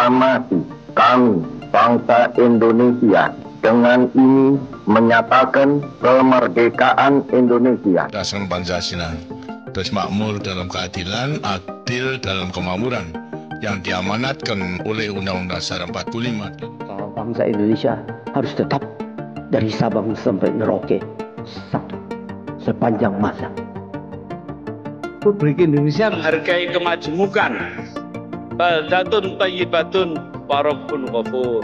Proklamasi kami, bangsa Indonesia, dengan ini menyatakan kemerdekaan Indonesia. Dasar Pancasila, terus makmur dalam keadilan, adil dalam kemakmuran, yang diamanatkan oleh Undang-Undang Dasar 45. Bangsa Indonesia harus tetap dari Sabang sampai Merauke satu sepanjang masa. Republik Indonesia menghargai kemajemukan, baldatun thayyibatun warabun ghafur.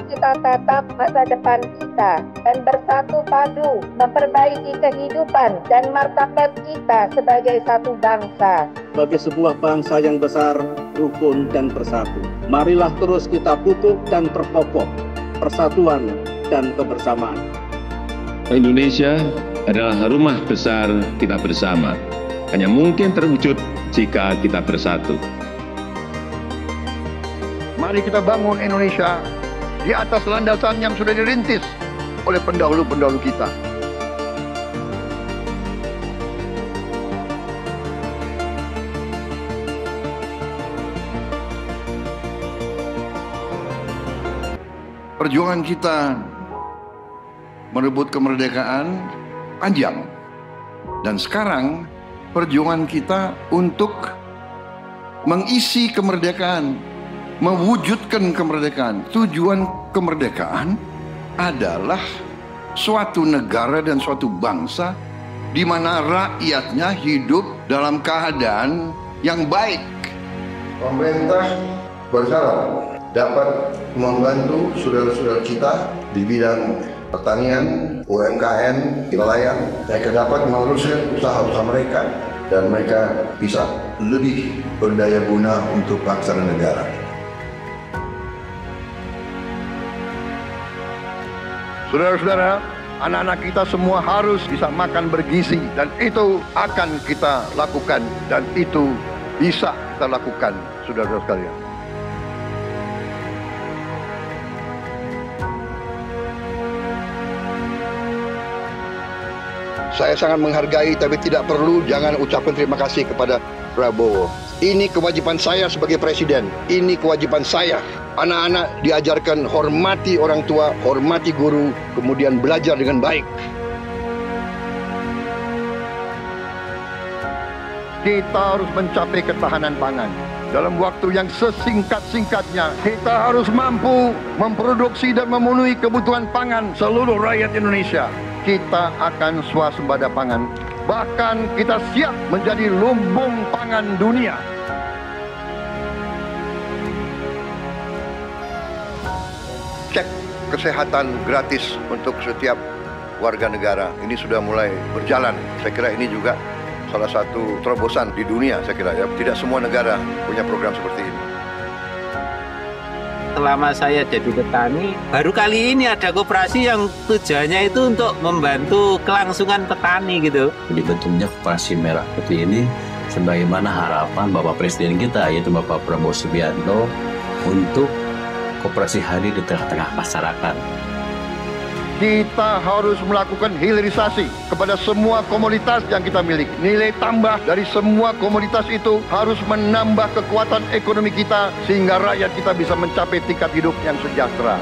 Kita tatap masa depan kita dan bersatu padu memperbaiki kehidupan dan martabat kita sebagai satu bangsa. Sebagai sebuah bangsa yang besar, rukun dan bersatu, marilah terus kita pupuk dan perkokoh persatuan dan kebersamaan. Indonesia adalah rumah besar kita bersama. Hanya mungkin terwujud jika kita bersatu. Mari kita bangun Indonesia di atas landasan yang sudah dirintis oleh pendahulu-pendahulu kita. Perjuangan kita merebut kemerdekaan panjang. Dan sekarang perjuangan kita untuk mengisi kemerdekaan, mewujudkan kemerdekaan. Tujuan kemerdekaan adalah suatu negara dan suatu bangsa di mana rakyatnya hidup dalam keadaan yang baik. Pemerintah berharap dapat membantu saudara-saudara kita di bidang pertanian, UMKM, nelayan. Mereka dapat meneruskan usaha-usaha mereka dan mereka bisa lebih berdaya guna untuk bangsa dan negara. Saudara-saudara, anak-anak kita semua harus bisa makan bergizi dan itu akan kita lakukan dan itu bisa kita lakukan, saudara-saudara sekalian. Saya sangat menghargai tapi tidak perlu jangan ucapkan terima kasih kepada Prabowo. Ini kewajiban saya sebagai presiden. Ini kewajiban saya. Anak-anak diajarkan hormati orang tua, hormati guru, kemudian belajar dengan baik. Kita harus mencapai ketahanan pangan. Dalam waktu yang sesingkat-singkatnya, kita harus mampu memproduksi dan memenuhi kebutuhan pangan seluruh rakyat Indonesia. Kita akan swasembada pangan. Bahkan kita siap menjadi lumbung pangan dunia. Cek kesehatan gratis untuk setiap warga negara. Ini sudah mulai berjalan. Saya kira ini juga salah satu terobosan di dunia, saya kira ya. Tidak semua negara punya program seperti ini. Selama saya jadi petani, baru kali ini ada koperasi yang tujuannya itu untuk membantu kelangsungan petani gitu. Dibentuknya koperasi merah putih ini sebagaimana harapan Bapak Presiden kita, yaitu Bapak Prabowo Subianto, untuk koperasi hadir di tengah-tengah masyarakat. Kita harus melakukan hilirisasi kepada semua komoditas yang kita miliki. Nilai tambah dari semua komoditas itu harus menambah kekuatan ekonomi kita sehingga rakyat kita bisa mencapai tingkat hidup yang sejahtera.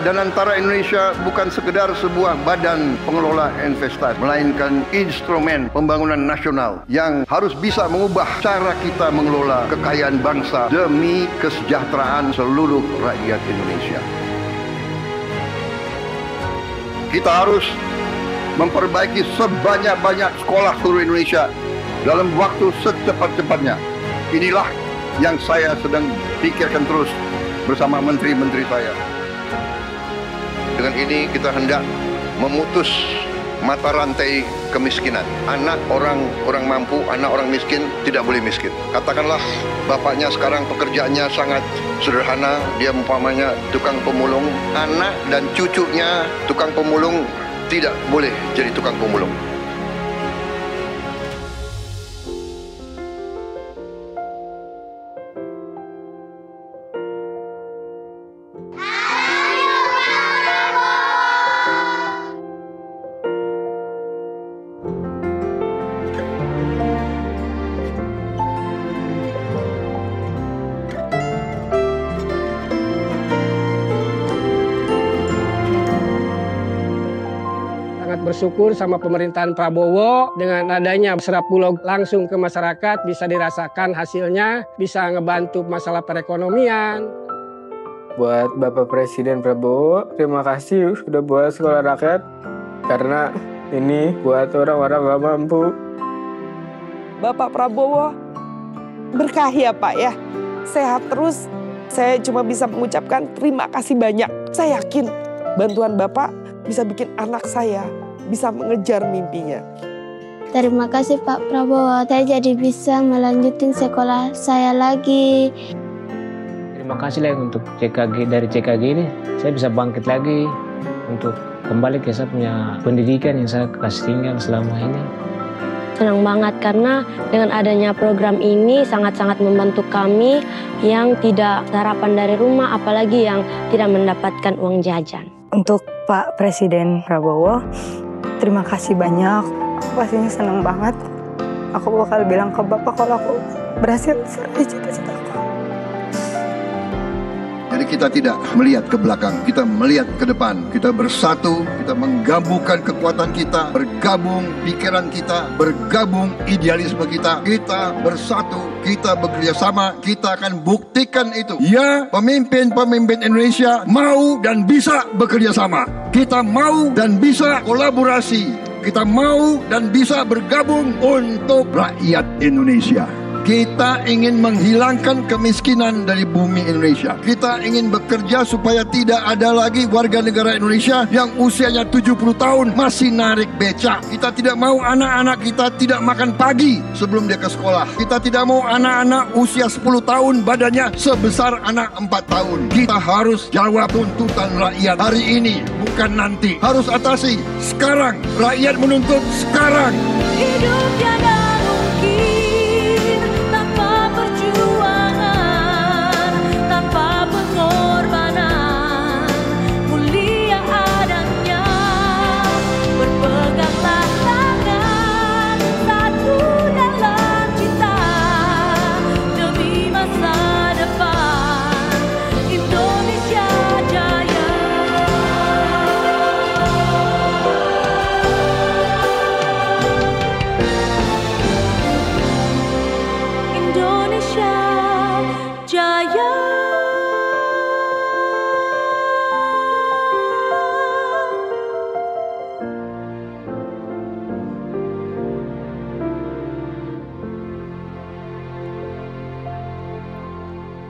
Dan antara Indonesia bukan sekedar sebuah badan pengelola investasi, melainkan instrumen pembangunan nasional yang harus bisa mengubah cara kita mengelola kekayaan bangsa demi kesejahteraan seluruh rakyat Indonesia. Kita harus memperbaiki sebanyak-banyak sekolah seluruh Indonesia dalam waktu secepat-cepatnya. Inilah yang saya sedang pikirkan terus bersama menteri-menteri saya. Dengan ini kita hendak memutus mata rantai kemiskinan. Anak orang mampu, anak orang miskin tidak boleh miskin. Katakanlah bapaknya sekarang pekerjaannya sangat sederhana, dia umpamanya tukang pemulung, anak dan cucunya tukang pemulung tidak boleh jadi tukang pemulung. bersyukur sama pemerintahan Prabowo dengan adanya serap bulog langsung ke masyarakat, bisa dirasakan hasilnya, bisa ngebantu masalah perekonomian. Buat Bapak Presiden Prabowo, terima kasih sudah buat sekolah rakyat, karena ini buat orang-orang gak mampu. Bapak Prabowo, berkah ya Pak ya, sehat terus. Saya cuma bisa mengucapkan terima kasih banyak. Saya yakin bantuan Bapak bisa bikin anak saya bisa mengejar mimpinya. Terima kasih Pak Prabowo, saya jadi bisa melanjutin sekolah saya lagi. Terima kasih lah untuk CKG, dari CKG ini saya bisa bangkit lagi untuk kembali ke saya punya pendidikan yang saya kasih tinggal selama ini. Senang banget karena dengan adanya program ini sangat-sangat membantu kami yang tidak sarapan dari rumah, apalagi yang tidak mendapatkan uang jajan. Untuk Pak Presiden Prabowo, terima kasih banyak. Aku pastinya senang banget. Aku bakal bilang ke Bapak kalau aku berhasil meraih cita-citaku. Jadi kita tidak melihat ke belakang, kita melihat ke depan. Kita bersatu, kita menggabungkan kekuatan kita, bergabung pikiran kita, bergabung idealisme kita. Kita bersatu, kita bekerja sama, kita akan buktikan itu. Ya, pemimpin-pemimpin Indonesia mau dan bisa bekerja sama. Kita mau dan bisa kolaborasi. Kita mau dan bisa bergabung untuk rakyat Indonesia. Kita ingin menghilangkan kemiskinan dari bumi Indonesia. Kita ingin bekerja supaya tidak ada lagi warga negara Indonesia yang usianya 70 tahun masih narik becak. Kita tidak mau anak-anak kita tidak makan pagi sebelum dia ke sekolah. Kita tidak mau anak-anak usia 10 tahun badannya sebesar anak 4 tahun. Kita harus jawab tuntutan rakyat hari ini, bukan nanti. Harus atasi sekarang. Rakyat menuntut sekarang. Hidup tiada